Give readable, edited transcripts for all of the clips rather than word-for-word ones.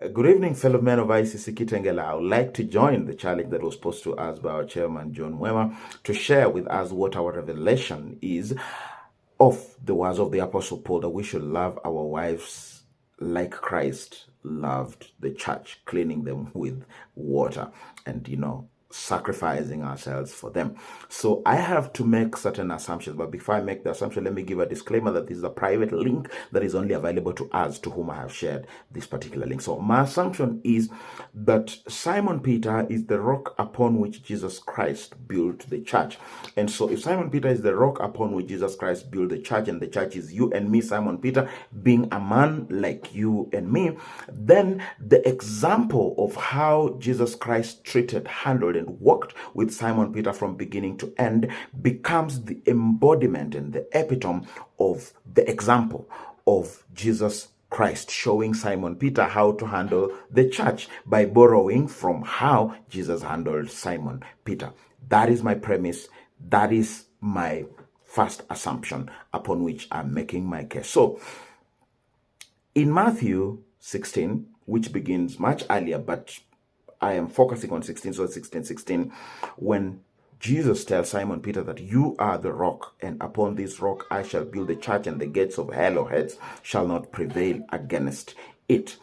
Good evening, fellow men of ICC Kitengela. I would like to join the challenge that was posed to us by our chairman, John Wema, to share with us what our revelation is of the words of the Apostle Paul, that we should love our wives like Christ loved the church, cleaning them with water and, sacrificing ourselves for them. So I have to make certain assumptions, but before I make the assumption, let me give a disclaimer that this is a private link that is only available to us, to whom I have shared this particular link. So my assumption is that Simon Peter is the rock upon which Jesus Christ built the church. And so if Simon Peter is the rock upon which Jesus Christ built the church, and the church is you and me, Simon Peter being a man like you and me, then the example of how Jesus Christ treated, handled, and walked with Simon Peter from beginning to end becomes the embodiment and the epitome of the example of Jesus Christ, showing Simon Peter how to handle the church by borrowing from how Jesus handled Simon Peter. That is my premise. That is my first assumption upon which I'm making my case. So, in Matthew 16, which begins much earlier, but I am focusing on 16, so 16:16, when Jesus tells Simon Peter that you are the rock, and upon this rock I shall build the church, and the gates of hell or Hades shall not prevail against it.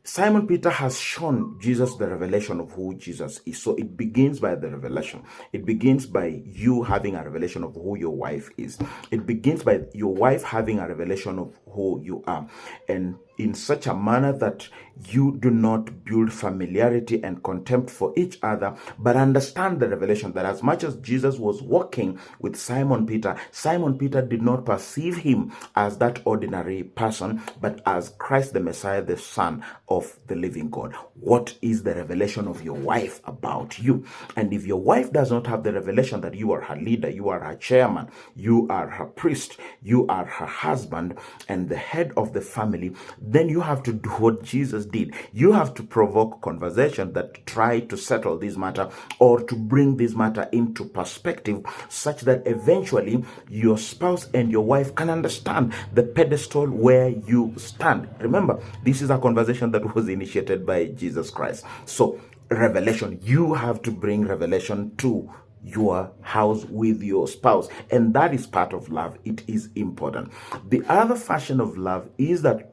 Simon Peter has shown Jesus the revelation of who Jesus is. So it begins by the revelation. It begins by you having a revelation of who your wife is. It begins by your wife having a revelation of who you are. And in such a manner that you do not build familiarity and contempt for each other, but understand the revelation that as much as Jesus was walking with Simon Peter did not perceive him as that ordinary person, but as Christ the Messiah, the Son of the living God. What is the revelation of your wife about you? And if your wife does not have the revelation that you are her leader, you are her chairman, you are her priest, you are her husband and the head of the family, then you have to do what Jesus did. You have to provoke conversation that try to settle this matter, or to bring this matter into perspective, such that eventually your spouse and your wife can understand the pedestal where you stand. Remember, this is a conversation that was initiated by Jesus Christ. So, revelation, you have to bring revelation to your house with your spouse, and that is part of love. It is important. The other fashion of love is that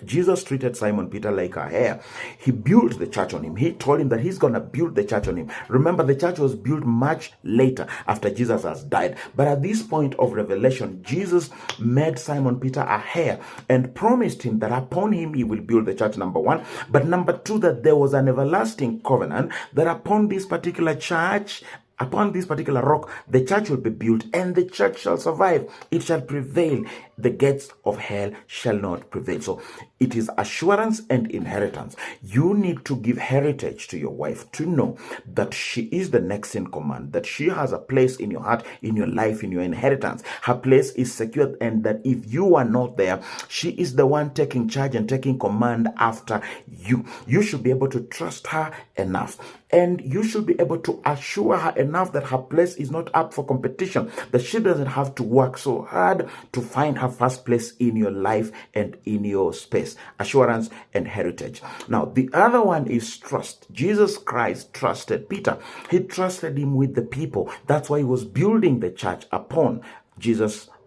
Jesus treated Simon Peter like a heir. He built the church on him. He told him that he's going to build the church on him. Remember, the church was built much later after Jesus has died. But at this point of revelation, Jesus made Simon Peter a heir and promised him that upon him he will build the church, number one. But number two, that there was an everlasting covenant that upon this particular church, upon this particular rock, the church will be built, and the church shall survive. It shall prevail. The gates of hell shall not prevail. So it is assurance and inheritance. You need to give heritage to your wife, to know that she is the next in command, that she has a place in your heart, in your life, in your inheritance. Her place is secured, and that if you are not there, she is the one taking charge and taking command after you. You should be able to trust her enough, and you should be able to assure her enough that her place is not up for competition, that she doesn't have to work so hard to find her first place in your life and in your space. Assurance and heritage. Now, the other one is trust. Jesus Christ trusted Peter. He trusted him with the people. That's why he was building the church upon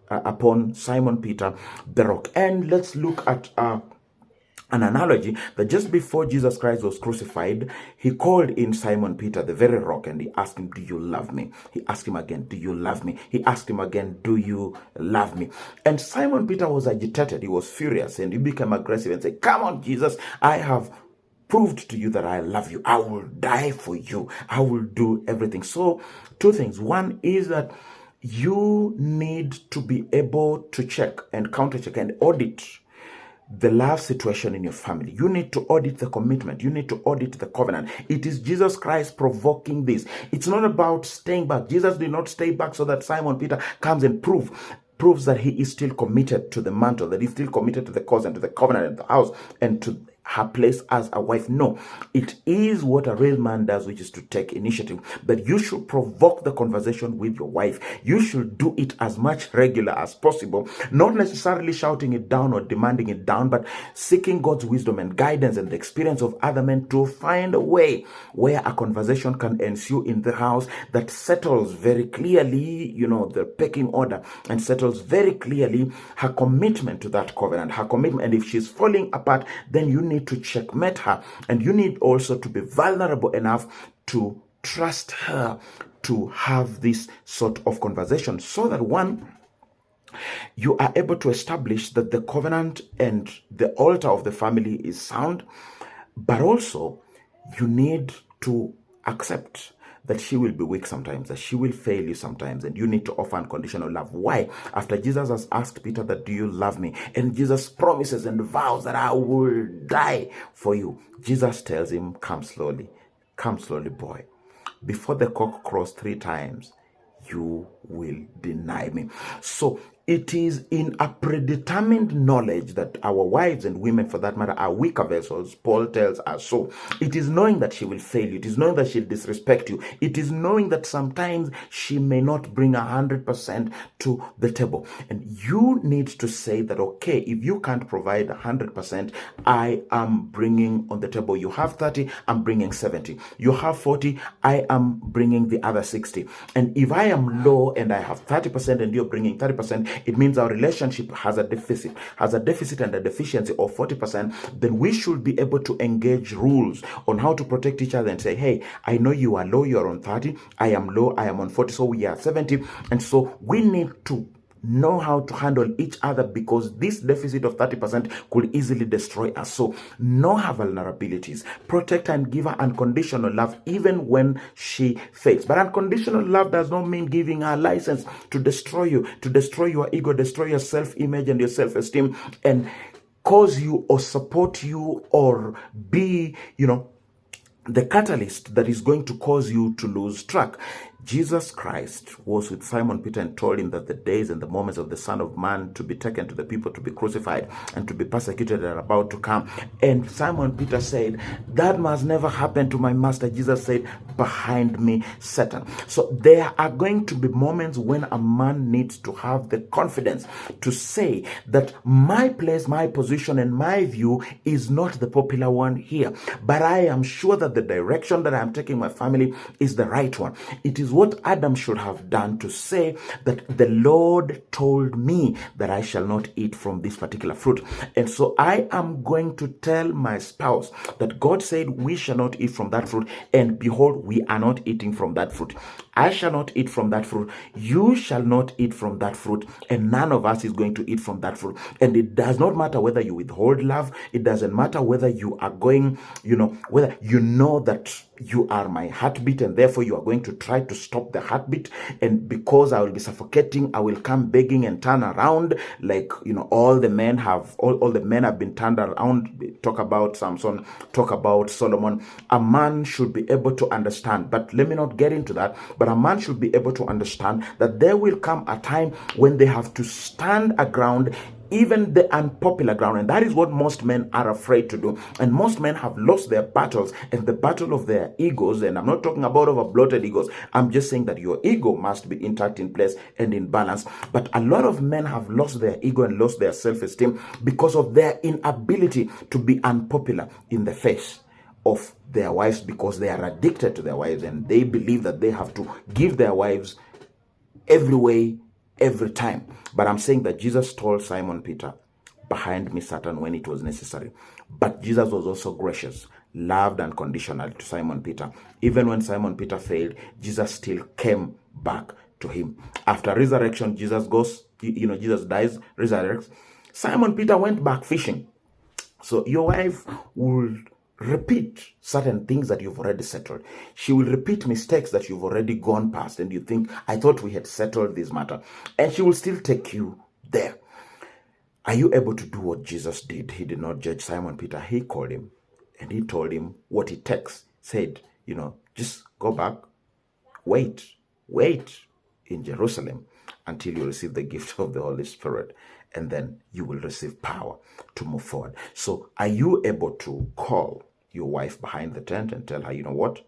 upon Simon Peter, the rock. And let's look at an analogy that just before Jesus Christ was crucified, he called in Simon Peter, the very rock, and he asked him, do you love me? He asked him again, do you love me? He asked him again, do you love me? And Simon Peter was agitated. He was furious, and he became aggressive and said, come on, Jesus, I have proved to you that I love you. I will die for you. I will do everything. So, two things. One is that you need to be able to check and counter check and audit the love situation in your family. You need to audit the commitment. You need to audit the covenant. It is Jesus Christ provoking this. It's not about staying back. Jesus did not stay back so that Simon Peter comes and proves that he is still committed to the mantle, that he's still committed to the cause and to the covenant and the house and to her place as a wife. No, it is what a real man does, which is to take initiative. But you should provoke the conversation with your wife. You should do it as much regular as possible, not necessarily shouting it down or demanding it down, but seeking God's wisdom and guidance and the experience of other men to find a way where a conversation can ensue in the house that settles very clearly, the pecking order, and settles very clearly her commitment to that covenant, her commitment. And if she's falling apart, then you need to checkmate her, and you need also to be vulnerable enough to trust her to have this sort of conversation, so that one, you are able to establish that the covenant and the altar of the family is sound, but also you need to accept that she will be weak sometimes, that she will fail you sometimes, and you need to offer unconditional love. Why? After Jesus has asked Peter that, do you love me? And Jesus promises and vows that I will die for you. Jesus tells him, come slowly, boy. Before the cock crows 3 times, you will deny me. So it is in a predetermined knowledge that our wives, and women for that matter, are weaker vessels. Paul tells us so. It is knowing that she will fail you. It is knowing that she'll disrespect you. It is knowing that sometimes she may not bring 100% to the table. And you need to say that, okay, if you can't provide 100%, I am bringing on the table. You have 30, I'm bringing 70. You have 40, I am bringing the other 60. And if I am low and I have 30% and you're bringing 30%, it means our relationship has a deficit and a deficiency of 40%. Then we should be able to engage rules on how to protect each other and say, hey, I know you are low, you're on 30, I am low, I am on 40, so we are 70. And so we need to know how to handle each other, because this deficit of 30% could easily destroy us. So know her vulnerabilities, protect her, and give her unconditional love even when she fails. But unconditional love does not mean giving her license to destroy you, to destroy your ego, destroy your self-image and your self-esteem, and cause you or support you or be, the catalyst that is going to cause you to lose track. Jesus Christ was with Simon Peter and told him that the days and the moments of the Son of Man to be taken to the people, to be crucified and to be persecuted are about to come. And Simon Peter said, that must never happen to my master. Jesus said, behind me, Satan. So there are going to be moments when a man needs to have the confidence to say that my place, my position, and my view is not the popular one here, but I am sure that the direction that I am taking my family is the right one. It is what Adam should have done to say that the Lord told me that I shall not eat from this particular fruit. And so I am going to tell my spouse that God said we shall not eat from that fruit. And behold, we are not eating from that fruit. I shall not eat from that fruit. You shall not eat from that fruit. And none of us is going to eat from that fruit. And it does not matter whether you withhold love. It doesn't matter whether you are going, whether you know that you are my heartbeat and therefore you are going to try to stop the heartbeat, and because I will be suffocating, I will come begging and turn around like all the men have been turned around. Talk about Samson, talk about Solomon. A man should be able to understand, but let me not get into that, but a man should be able to understand that there will come a time when they have to stand a ground, even the unpopular ground. And that is what most men are afraid to do. And most men have lost their battles, and the battle of their egos. And I'm not talking about over bloated egos. I'm just saying that your ego must be intact, in place, and in balance. But a lot of men have lost their ego and lost their self-esteem because of their inability to be unpopular in the face of their wives, because they are addicted to their wives and they believe that they have to give their wives every way, every time. But I'm saying that Jesus told Simon Peter, behind me, Satan, when it was necessary. But Jesus was also gracious, loved unconditionally to Simon Peter. Even when Simon Peter failed, Jesus still came back to him. After resurrection, Jesus goes, Jesus dies, resurrects. Simon Peter went back fishing. So your wife will repeat certain things that you've already settled. She will repeat mistakes that you've already gone past, and you think, I thought we had settled this matter. And she will still take you there. Are you able to do what Jesus did? He did not judge Simon Peter. He called him and he told him what it takes. Said, just go back, wait in Jerusalem until you receive the gift of the Holy Spirit. and then you will receive power to move forward. So are you able to call your wife behind the tent and tell her, you know what,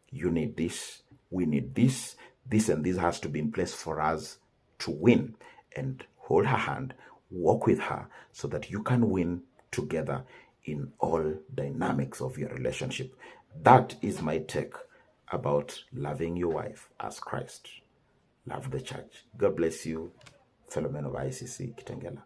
you need this, we need this, this and this has to be in place for us to win, and hold her hand, walk with her so that you can win together in all dynamics of your relationship. That is my take about loving your wife as Christ loved the church. God bless you, fellow men of ICC Kitengela.